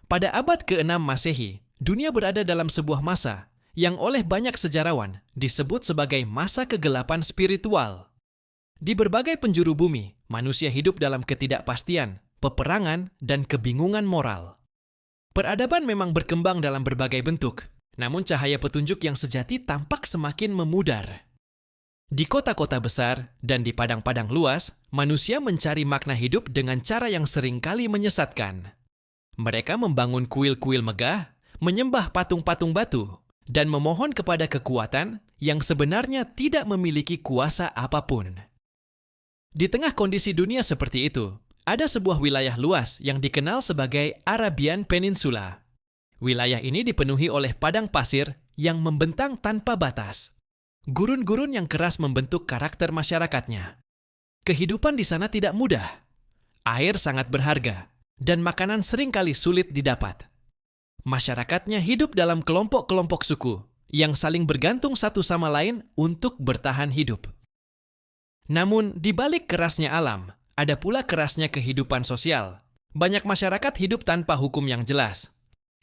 Pada abad ke-6 Masehi, dunia berada dalam sebuah masa yang oleh banyak sejarawan disebut sebagai masa kegelapan spiritual. Di berbagai penjuru bumi, manusia hidup dalam ketidakpastian, peperangan, dan kebingungan moral. Peradaban memang berkembang dalam berbagai bentuk, namun cahaya petunjuk yang sejati tampak semakin memudar. Di kota-kota besar dan di padang-padang luas, manusia mencari makna hidup dengan cara yang seringkali menyesatkan. Mereka membangun kuil-kuil megah, menyembah patung-patung batu, dan memohon kepada kekuatan yang sebenarnya tidak memiliki kuasa apapun. Di tengah kondisi dunia seperti itu, ada sebuah wilayah luas yang dikenal sebagai Arabian Peninsula. Wilayah ini dipenuhi oleh padang pasir yang membentang tanpa batas. Gurun-gurun yang keras membentuk karakter masyarakatnya. Kehidupan di sana tidak mudah. Air sangat berharga, dan makanan seringkali sulit didapat. Masyarakatnya hidup dalam kelompok-kelompok suku yang saling bergantung satu sama lain untuk bertahan hidup. Namun, di balik kerasnya alam, ada pula kerasnya kehidupan sosial. Banyak masyarakat hidup tanpa hukum yang jelas.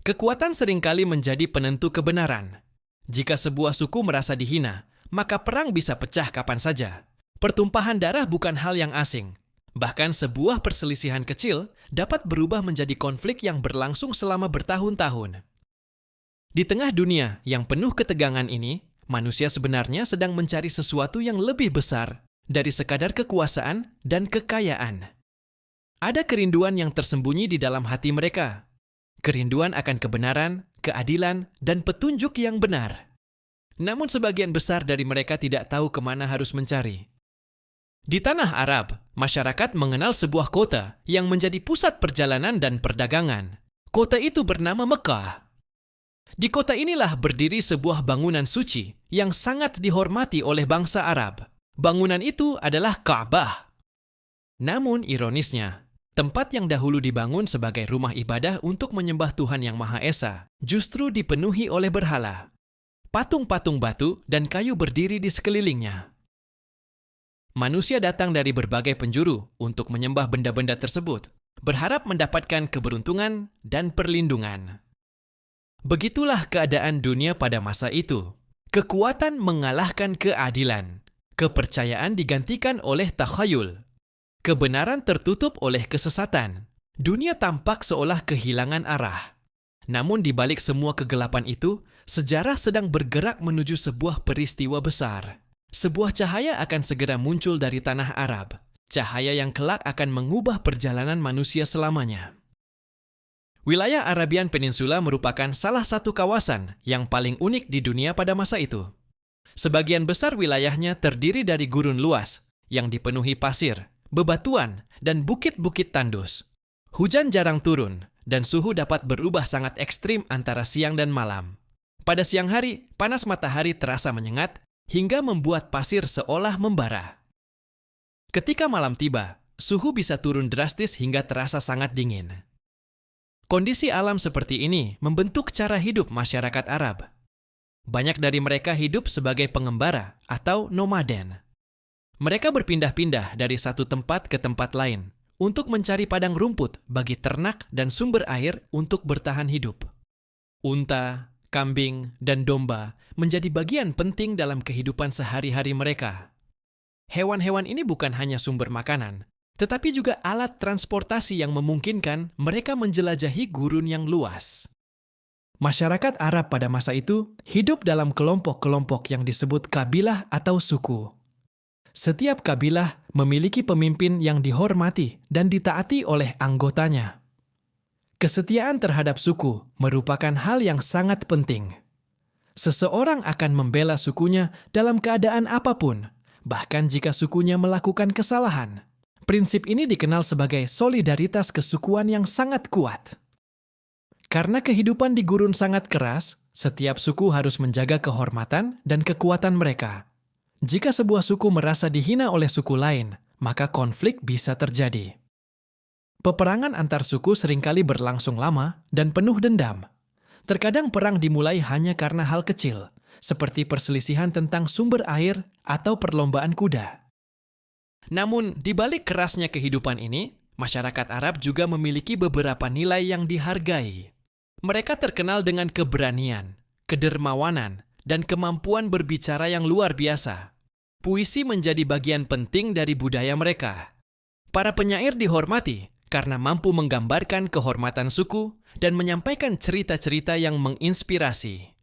Kekuatan seringkali menjadi penentu kebenaran. Jika sebuah suku merasa dihina, maka perang bisa pecah kapan saja. Pertumpahan darah bukan hal yang asing. Bahkan sebuah perselisihan kecil dapat berubah menjadi konflik yang berlangsung selama bertahun-tahun. Di tengah dunia yang penuh ketegangan ini, manusia sebenarnya sedang mencari sesuatu yang lebih besar dari sekadar kekuasaan dan kekayaan. Ada kerinduan yang tersembunyi di dalam hati mereka. Kerinduan akan kebenaran, keadilan, dan petunjuk yang benar. Namun sebagian besar dari mereka tidak tahu kemana harus mencari. Di tanah Arab, masyarakat mengenal sebuah kota yang menjadi pusat perjalanan dan perdagangan. Kota itu bernama Mekah. Di kota inilah berdiri sebuah bangunan suci yang sangat dihormati oleh bangsa Arab. Bangunan itu adalah Ka'bah. Namun ironisnya, tempat yang dahulu dibangun sebagai rumah ibadah untuk menyembah Tuhan Yang Maha Esa justru dipenuhi oleh berhala. Patung-patung batu dan kayu berdiri di sekelilingnya. Manusia datang dari berbagai penjuru untuk menyembah benda-benda tersebut, berharap mendapatkan keberuntungan dan perlindungan. Begitulah keadaan dunia pada masa itu. Kekuatan mengalahkan keadilan. Kepercayaan digantikan oleh takhayul. Kebenaran tertutup oleh kesesatan. Dunia tampak seolah kehilangan arah. Namun di balik semua kegelapan itu, sejarah sedang bergerak menuju sebuah peristiwa besar. Sebuah cahaya akan segera muncul dari tanah Arab. Cahaya yang kelak akan mengubah perjalanan manusia selamanya. Wilayah Arabian Peninsula merupakan salah satu kawasan yang paling unik di dunia pada masa itu. Sebagian besar wilayahnya terdiri dari gurun luas yang dipenuhi pasir, bebatuan, dan bukit-bukit tandus. Hujan jarang turun, dan suhu dapat berubah sangat ekstrim antara siang dan malam. Pada siang hari, panas matahari terasa menyengat hingga membuat pasir seolah membara. Ketika malam tiba, suhu bisa turun drastis hingga terasa sangat dingin. Kondisi alam seperti ini membentuk cara hidup masyarakat Arab. Banyak dari mereka hidup sebagai pengembara atau nomaden. Mereka berpindah-pindah dari satu tempat ke tempat lain untuk mencari padang rumput bagi ternak dan sumber air untuk bertahan hidup. Unta, kambing, dan domba menjadi bagian penting dalam kehidupan sehari-hari mereka. Hewan-hewan ini bukan hanya sumber makanan, tetapi juga alat transportasi yang memungkinkan mereka menjelajahi gurun yang luas. Masyarakat Arab pada masa itu hidup dalam kelompok-kelompok yang disebut kabilah atau suku. Setiap kabilah memiliki pemimpin yang dihormati dan ditaati oleh anggotanya. Kesetiaan terhadap suku merupakan hal yang sangat penting. Seseorang akan membela sukunya dalam keadaan apapun, bahkan jika sukunya melakukan kesalahan. Prinsip ini dikenal sebagai solidaritas kesukuan yang sangat kuat. Karena kehidupan di gurun sangat keras, setiap suku harus menjaga kehormatan dan kekuatan mereka. Jika sebuah suku merasa dihina oleh suku lain, maka konflik bisa terjadi. Peperangan antar suku seringkali berlangsung lama dan penuh dendam. Terkadang perang dimulai hanya karena hal kecil, seperti perselisihan tentang sumber air atau perlombaan kuda. Namun, di balik kerasnya kehidupan ini, masyarakat Arab juga memiliki beberapa nilai yang dihargai. Mereka terkenal dengan keberanian, kedermawanan, dan kemampuan berbicara yang luar biasa. Puisi menjadi bagian penting dari budaya mereka. Para penyair dihormati karena mampu menggambarkan kehormatan suku dan menyampaikan cerita-cerita yang menginspirasi.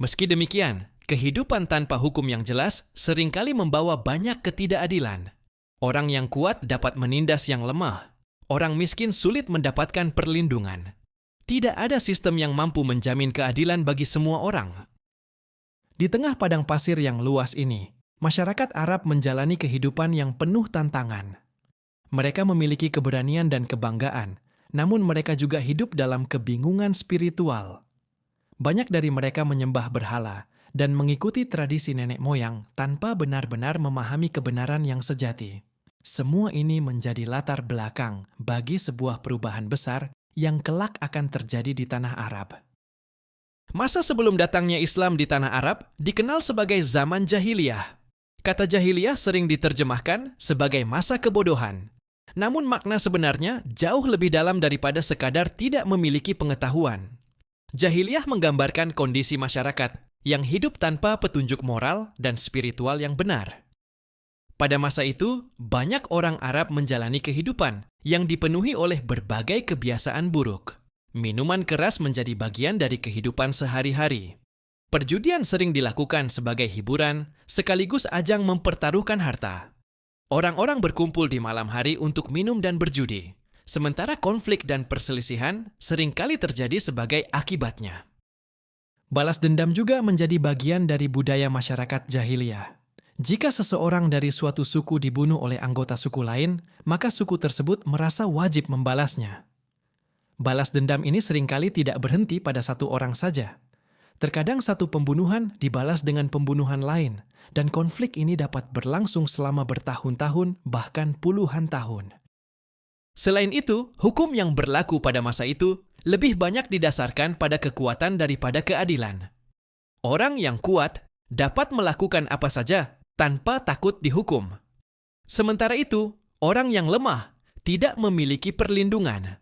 Meski demikian, kehidupan tanpa hukum yang jelas seringkali membawa banyak ketidakadilan. Orang yang kuat dapat menindas yang lemah. Orang miskin sulit mendapatkan perlindungan. Tidak ada sistem yang mampu menjamin keadilan bagi semua orang. Di tengah padang pasir yang luas ini, masyarakat Arab menjalani kehidupan yang penuh tantangan. Mereka memiliki keberanian dan kebanggaan, namun mereka juga hidup dalam kebingungan spiritual. Banyak dari mereka menyembah berhala dan mengikuti tradisi nenek moyang tanpa benar-benar memahami kebenaran yang sejati. Semua ini menjadi latar belakang bagi sebuah perubahan besar yang kelak akan terjadi di tanah Arab. Masa sebelum datangnya Islam di tanah Arab dikenal sebagai zaman jahiliyah. Kata jahiliyah sering diterjemahkan sebagai masa kebodohan. Namun makna sebenarnya jauh lebih dalam daripada sekadar tidak memiliki pengetahuan. Jahiliyah menggambarkan kondisi masyarakat yang hidup tanpa petunjuk moral dan spiritual yang benar. Pada masa itu, banyak orang Arab menjalani kehidupan yang dipenuhi oleh berbagai kebiasaan buruk. Minuman keras menjadi bagian dari kehidupan sehari-hari. Perjudian sering dilakukan sebagai hiburan, sekaligus ajang mempertaruhkan harta. Orang-orang berkumpul di malam hari untuk minum dan berjudi, sementara konflik dan perselisihan seringkali terjadi sebagai akibatnya. Balas dendam juga menjadi bagian dari budaya masyarakat jahiliyah. Jika seseorang dari suatu suku dibunuh oleh anggota suku lain, maka suku tersebut merasa wajib membalasnya. Balas dendam ini seringkali tidak berhenti pada satu orang saja. Terkadang satu pembunuhan dibalas dengan pembunuhan lain, dan konflik ini dapat berlangsung selama bertahun-tahun, bahkan puluhan tahun. Selain itu, hukum yang berlaku pada masa itu lebih banyak didasarkan pada kekuatan daripada keadilan. Orang yang kuat dapat melakukan apa saja tanpa takut dihukum. Sementara itu, orang yang lemah tidak memiliki perlindungan.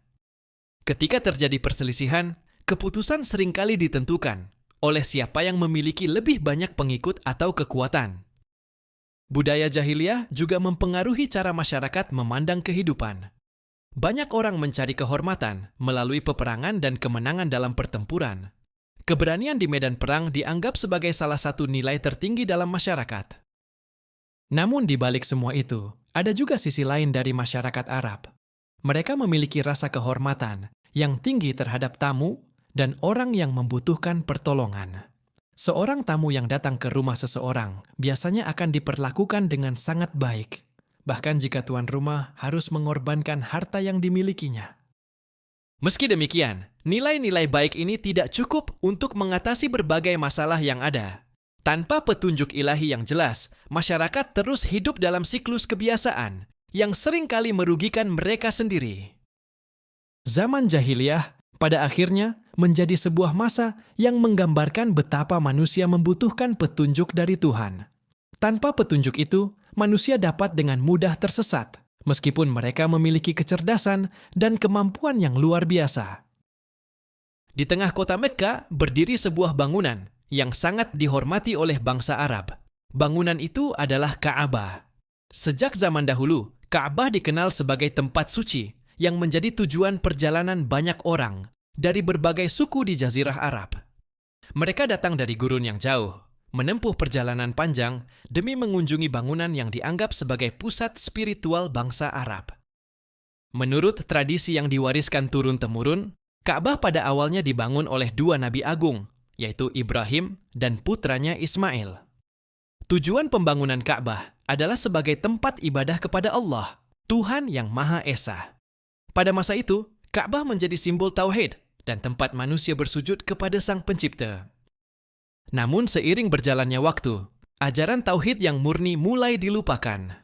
Ketika terjadi perselisihan, keputusan seringkali ditentukan oleh siapa yang memiliki lebih banyak pengikut atau kekuatan. Budaya jahiliyah juga mempengaruhi cara masyarakat memandang kehidupan. Banyak orang mencari kehormatan melalui peperangan dan kemenangan dalam pertempuran. Keberanian di medan perang dianggap sebagai salah satu nilai tertinggi dalam masyarakat. Namun di balik semua itu, ada juga sisi lain dari masyarakat Arab. Mereka memiliki rasa kehormatan yang tinggi terhadap tamu dan orang yang membutuhkan pertolongan. Seorang tamu yang datang ke rumah seseorang biasanya akan diperlakukan dengan sangat baik, bahkan jika tuan rumah harus mengorbankan harta yang dimilikinya. Meski demikian, nilai-nilai baik ini tidak cukup untuk mengatasi berbagai masalah yang ada. Tanpa petunjuk ilahi yang jelas, masyarakat terus hidup dalam siklus kebiasaan yang seringkali merugikan mereka sendiri. Zaman jahiliyah pada akhirnya menjadi sebuah masa yang menggambarkan betapa manusia membutuhkan petunjuk dari Tuhan. Tanpa petunjuk itu, manusia dapat dengan mudah tersesat, meskipun mereka memiliki kecerdasan dan kemampuan yang luar biasa. Di tengah kota Mekah berdiri sebuah bangunan yang sangat dihormati oleh bangsa Arab. Bangunan itu adalah Ka'bah. Sejak zaman dahulu, Ka'bah dikenal sebagai tempat suci yang menjadi tujuan perjalanan banyak orang dari berbagai suku di Jazirah Arab. Mereka datang dari gurun yang jauh, menempuh perjalanan panjang demi mengunjungi bangunan yang dianggap sebagai pusat spiritual bangsa Arab. Menurut tradisi yang diwariskan turun-temurun, Ka'bah pada awalnya dibangun oleh dua nabi agung, yaitu Ibrahim dan putranya Ismail. Tujuan pembangunan Ka'bah adalah sebagai tempat ibadah kepada Allah, Tuhan yang Maha Esa. Pada masa itu, Ka'bah menjadi simbol tauhid dan tempat manusia bersujud kepada Sang Pencipta. Namun seiring berjalannya waktu, ajaran tauhid yang murni mulai dilupakan.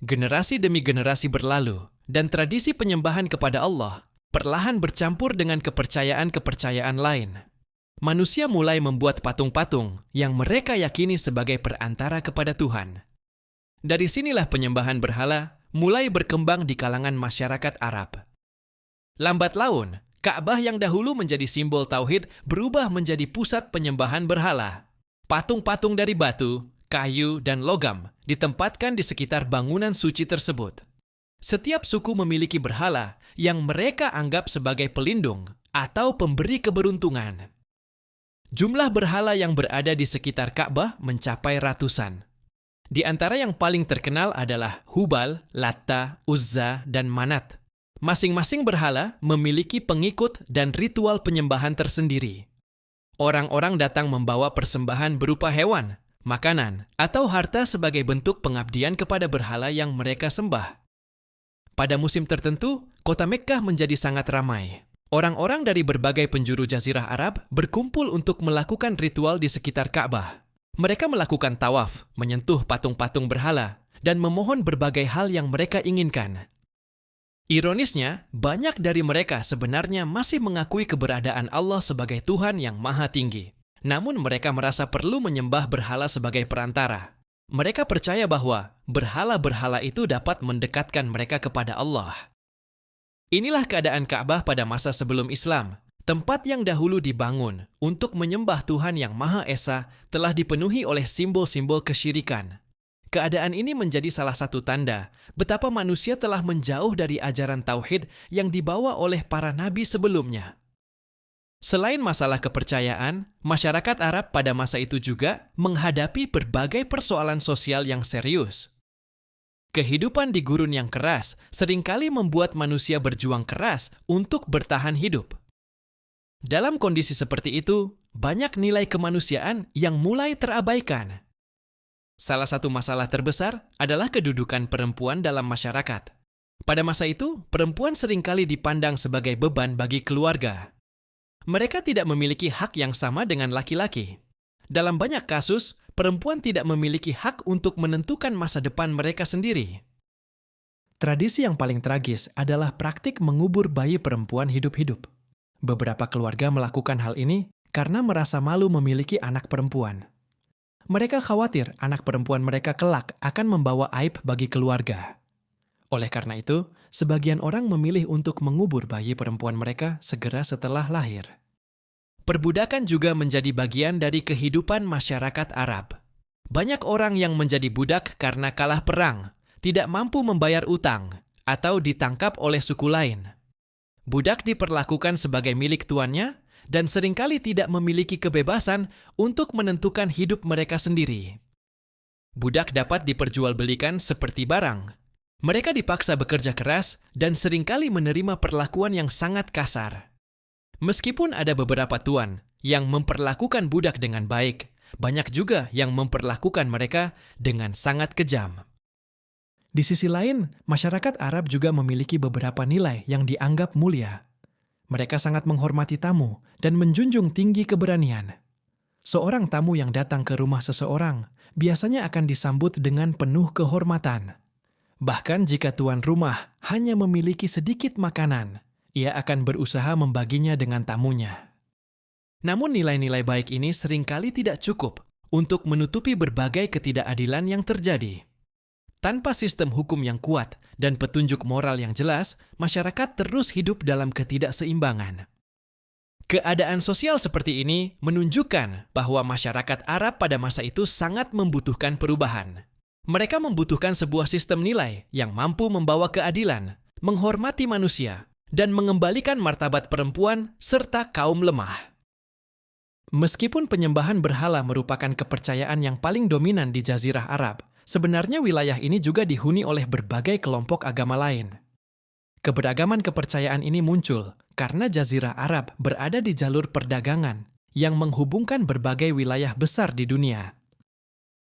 Generasi demi generasi berlalu, dan tradisi penyembahan kepada Allah perlahan bercampur dengan kepercayaan-kepercayaan lain. Manusia mulai membuat patung-patung yang mereka yakini sebagai perantara kepada Tuhan. Dari sinilah penyembahan berhala mulai berkembang di kalangan masyarakat Arab. Lambat laun, Ka'bah yang dahulu menjadi simbol tauhid berubah menjadi pusat penyembahan berhala. Patung-patung dari batu, kayu, dan logam ditempatkan di sekitar bangunan suci tersebut. Setiap suku memiliki berhala yang mereka anggap sebagai pelindung atau pemberi keberuntungan. Jumlah berhala yang berada di sekitar Ka'bah mencapai ratusan. Di antara yang paling terkenal adalah Hubal, Latta, Uzza, dan Manat. Masing-masing berhala memiliki pengikut dan ritual penyembahan tersendiri. Orang-orang datang membawa persembahan berupa hewan, makanan, atau harta sebagai bentuk pengabdian kepada berhala yang mereka sembah. Pada musim tertentu, kota Mekkah menjadi sangat ramai. Orang-orang dari berbagai penjuru Jazirah Arab berkumpul untuk melakukan ritual di sekitar Ka'bah. Mereka melakukan tawaf, menyentuh patung-patung berhala, dan memohon berbagai hal yang mereka inginkan. Ironisnya, banyak dari mereka sebenarnya masih mengakui keberadaan Allah sebagai Tuhan yang Maha Tinggi. Namun mereka merasa perlu menyembah berhala sebagai perantara. Mereka percaya bahwa berhala-berhala itu dapat mendekatkan mereka kepada Allah. Inilah keadaan Ka'bah pada masa sebelum Islam. Tempat yang dahulu dibangun untuk menyembah Tuhan yang Maha Esa telah dipenuhi oleh simbol-simbol kesyirikan. Keadaan ini menjadi salah satu tanda betapa manusia telah menjauh dari ajaran tauhid yang dibawa oleh para nabi sebelumnya. Selain masalah kepercayaan, masyarakat Arab pada masa itu juga menghadapi berbagai persoalan sosial yang serius. Kehidupan di gurun yang keras seringkali membuat manusia berjuang keras untuk bertahan hidup. Dalam kondisi seperti itu, banyak nilai kemanusiaan yang mulai terabaikan. Salah satu masalah terbesar adalah kedudukan perempuan dalam masyarakat. Pada masa itu, perempuan seringkali dipandang sebagai beban bagi keluarga. Mereka tidak memiliki hak yang sama dengan laki-laki. Dalam banyak kasus, perempuan tidak memiliki hak untuk menentukan masa depan mereka sendiri. Tradisi yang paling tragis adalah praktik mengubur bayi perempuan hidup-hidup. Beberapa keluarga melakukan hal ini karena merasa malu memiliki anak perempuan. Mereka khawatir anak perempuan mereka kelak akan membawa aib bagi keluarga. Oleh karena itu, sebagian orang memilih untuk mengubur bayi perempuan mereka segera setelah lahir. Perbudakan juga menjadi bagian dari kehidupan masyarakat Arab. Banyak orang yang menjadi budak karena kalah perang, tidak mampu membayar utang, atau ditangkap oleh suku lain. Budak diperlakukan sebagai milik tuannya dan seringkali tidak memiliki kebebasan untuk menentukan hidup mereka sendiri. Budak dapat diperjualbelikan seperti barang. Mereka dipaksa bekerja keras dan seringkali menerima perlakuan yang sangat kasar. Meskipun ada beberapa tuan yang memperlakukan budak dengan baik, banyak juga yang memperlakukan mereka dengan sangat kejam. Di sisi lain, masyarakat Arab juga memiliki beberapa nilai yang dianggap mulia. Mereka sangat menghormati tamu dan menjunjung tinggi keberanian. Seorang tamu yang datang ke rumah seseorang biasanya akan disambut dengan penuh kehormatan. Bahkan jika tuan rumah hanya memiliki sedikit makanan, ia akan berusaha membaginya dengan tamunya. Namun nilai-nilai baik ini seringkali tidak cukup untuk menutupi berbagai ketidakadilan yang terjadi. Tanpa sistem hukum yang kuat dan petunjuk moral yang jelas, masyarakat terus hidup dalam ketidakseimbangan. Keadaan sosial seperti ini menunjukkan bahwa masyarakat Arab pada masa itu sangat membutuhkan perubahan. Mereka membutuhkan sebuah sistem nilai yang mampu membawa keadilan, menghormati manusia, dan mengembalikan martabat perempuan serta kaum lemah. Meskipun penyembahan berhala merupakan kepercayaan yang paling dominan di Jazirah Arab, sebenarnya wilayah ini juga dihuni oleh berbagai kelompok agama lain. Keberagaman kepercayaan ini muncul karena Jazirah Arab berada di jalur perdagangan yang menghubungkan berbagai wilayah besar di dunia.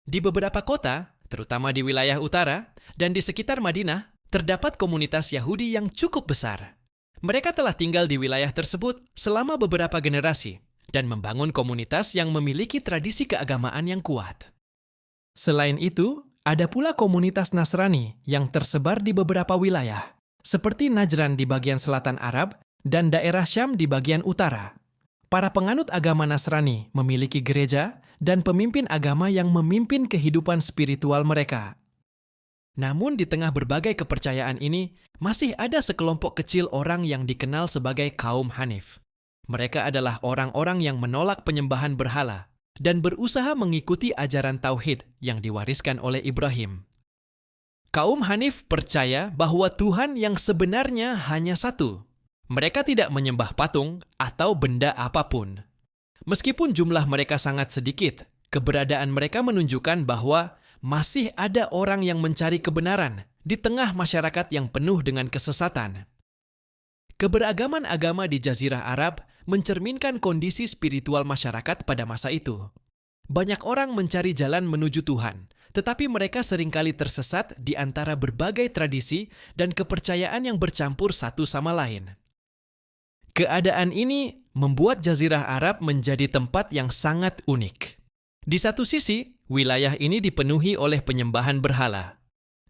Di beberapa kota, terutama di wilayah utara dan di sekitar Madinah, terdapat komunitas Yahudi yang cukup besar. Mereka telah tinggal di wilayah tersebut selama beberapa generasi dan membangun komunitas yang memiliki tradisi keagamaan yang kuat. Selain itu, ada pula komunitas Nasrani yang tersebar di beberapa wilayah, seperti Najran di bagian selatan Arab dan daerah Syam di bagian utara. Para penganut agama Nasrani memiliki gereja dan pemimpin agama yang memimpin kehidupan spiritual mereka. Namun di tengah berbagai kepercayaan ini, masih ada sekelompok kecil orang yang dikenal sebagai kaum Hanif. Mereka adalah orang-orang yang menolak penyembahan berhala dan berusaha mengikuti ajaran tauhid yang diwariskan oleh Ibrahim. Kaum Hanif percaya bahwa Tuhan yang sebenarnya hanya satu. Mereka tidak menyembah patung atau benda apapun. Meskipun jumlah mereka sangat sedikit, keberadaan mereka menunjukkan bahwa masih ada orang yang mencari kebenaran di tengah masyarakat yang penuh dengan kesesatan. Keberagaman agama di Jazirah Arab mencerminkan kondisi spiritual masyarakat pada masa itu. Banyak orang mencari jalan menuju Tuhan, tetapi mereka seringkali tersesat di antara berbagai tradisi dan kepercayaan yang bercampur satu sama lain. Keadaan ini membuat Jazirah Arab menjadi tempat yang sangat unik. Di satu sisi, wilayah ini dipenuhi oleh penyembahan berhala.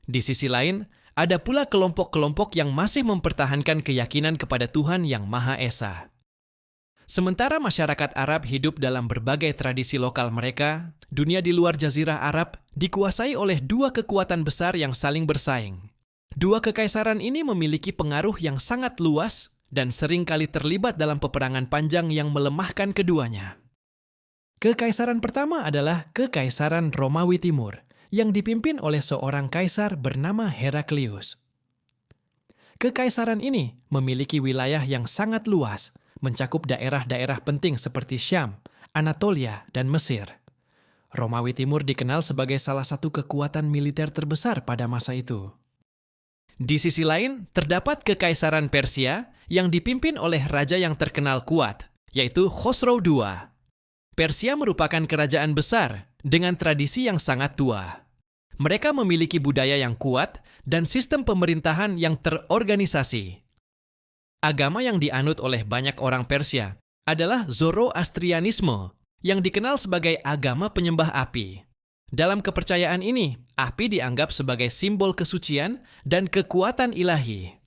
Di sisi lain, ada pula kelompok-kelompok yang masih mempertahankan keyakinan kepada Tuhan yang Maha Esa. Sementara masyarakat Arab hidup dalam berbagai tradisi lokal mereka, dunia di luar Jazirah Arab dikuasai oleh dua kekuatan besar yang saling bersaing. Dua kekaisaran ini memiliki pengaruh yang sangat luas dan seringkali terlibat dalam peperangan panjang yang melemahkan keduanya. Kekaisaran pertama adalah Kekaisaran Romawi Timur, yang dipimpin oleh seorang kaisar bernama Heraklius. Kekaisaran ini memiliki wilayah yang sangat luas, mencakup daerah-daerah penting seperti Syam, Anatolia, dan Mesir. Romawi Timur dikenal sebagai salah satu kekuatan militer terbesar pada masa itu. Di sisi lain, terdapat Kekaisaran Persia yang dipimpin oleh raja yang terkenal kuat, yaitu Khosrow II. Persia merupakan kerajaan besar dengan tradisi yang sangat tua. Mereka memiliki budaya yang kuat dan sistem pemerintahan yang terorganisasi. Agama yang dianut oleh banyak orang Persia adalah Zoroastrianisme, yang dikenal sebagai agama penyembah api. Dalam kepercayaan ini, api dianggap sebagai simbol kesucian dan kekuatan ilahi.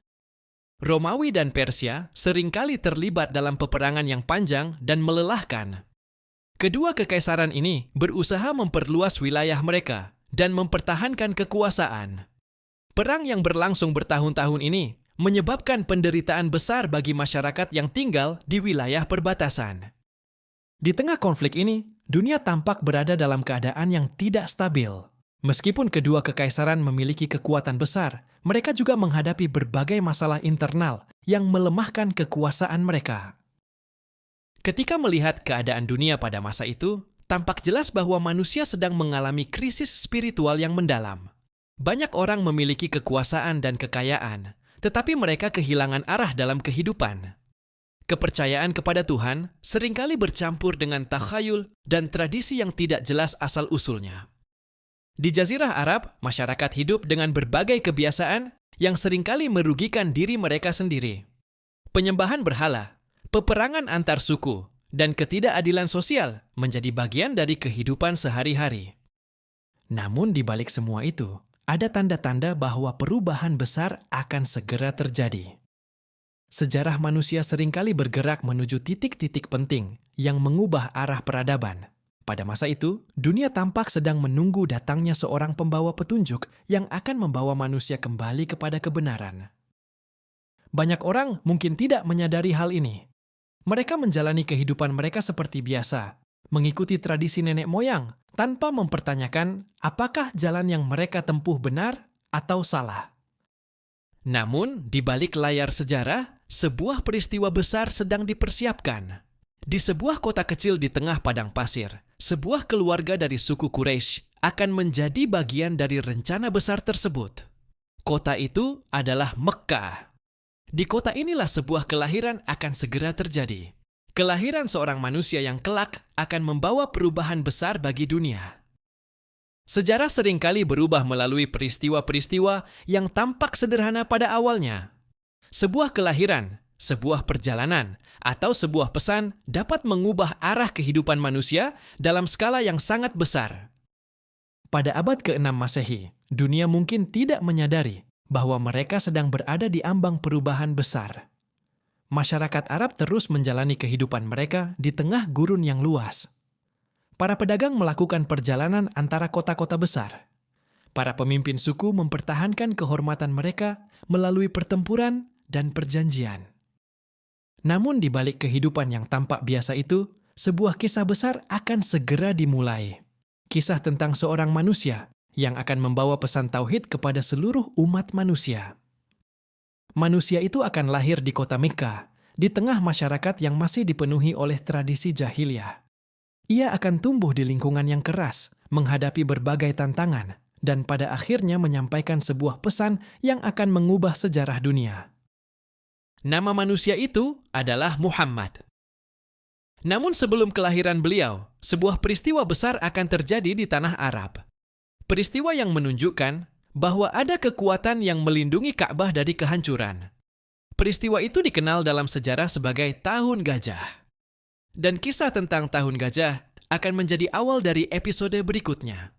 Romawi dan Persia seringkali terlibat dalam peperangan yang panjang dan melelahkan. Kedua kekaisaran ini berusaha memperluas wilayah mereka dan mempertahankan kekuasaan. Perang yang berlangsung bertahun-tahun ini menyebabkan penderitaan besar bagi masyarakat yang tinggal di wilayah perbatasan. Di tengah konflik ini, dunia tampak berada dalam keadaan yang tidak stabil. Meskipun kedua kekaisaran memiliki kekuatan besar, mereka juga menghadapi berbagai masalah internal yang melemahkan kekuasaan mereka. Ketika melihat keadaan dunia pada masa itu, tampak jelas bahwa manusia sedang mengalami krisis spiritual yang mendalam. Banyak orang memiliki kekuasaan dan kekayaan, tetapi mereka kehilangan arah dalam kehidupan. Kepercayaan kepada Tuhan seringkali bercampur dengan takhayul dan tradisi yang tidak jelas asal-usulnya. Di Jazirah Arab, masyarakat hidup dengan berbagai kebiasaan yang seringkali merugikan diri mereka sendiri. Penyembahan berhala, peperangan antar suku, dan ketidakadilan sosial menjadi bagian dari kehidupan sehari-hari. Namun di balik semua itu, ada tanda-tanda bahwa perubahan besar akan segera terjadi. Sejarah manusia seringkali bergerak menuju titik-titik penting yang mengubah arah peradaban. Pada masa itu, dunia tampak sedang menunggu datangnya seorang pembawa petunjuk yang akan membawa manusia kembali kepada kebenaran. Banyak orang mungkin tidak menyadari hal ini. Mereka menjalani kehidupan mereka seperti biasa, mengikuti tradisi nenek moyang tanpa mempertanyakan apakah jalan yang mereka tempuh benar atau salah. Namun, di balik layar sejarah, sebuah peristiwa besar sedang dipersiapkan. Di sebuah kota kecil di tengah padang pasir, sebuah keluarga dari suku Quraisy akan menjadi bagian dari rencana besar tersebut. Kota itu adalah Mekkah. Di kota inilah sebuah kelahiran akan segera terjadi. Kelahiran seorang manusia yang kelak akan membawa perubahan besar bagi dunia. Sejarah seringkali berubah melalui peristiwa-peristiwa yang tampak sederhana pada awalnya. Sebuah kelahiran, sebuah perjalanan, atau sebuah pesan dapat mengubah arah kehidupan manusia dalam skala yang sangat besar. Pada abad ke-6 Masehi, dunia mungkin tidak menyadari bahwa mereka sedang berada di ambang perubahan besar. Masyarakat Arab terus menjalani kehidupan mereka di tengah gurun yang luas. Para pedagang melakukan perjalanan antara kota-kota besar. Para pemimpin suku mempertahankan kehormatan mereka melalui pertempuran dan perjanjian. Namun di balik kehidupan yang tampak biasa itu, sebuah kisah besar akan segera dimulai. Kisah tentang seorang manusia yang akan membawa pesan tauhid kepada seluruh umat manusia. Manusia itu akan lahir di kota Mekah, di tengah masyarakat yang masih dipenuhi oleh tradisi jahiliyah. Ia akan tumbuh di lingkungan yang keras, menghadapi berbagai tantangan, dan pada akhirnya menyampaikan sebuah pesan yang akan mengubah sejarah dunia. Nama manusia itu adalah Muhammad. Namun sebelum kelahiran beliau, sebuah peristiwa besar akan terjadi di tanah Arab. Peristiwa yang menunjukkan bahwa ada kekuatan yang melindungi Ka'bah dari kehancuran. Peristiwa itu dikenal dalam sejarah sebagai Tahun Gajah. Dan kisah tentang Tahun Gajah akan menjadi awal dari episode berikutnya.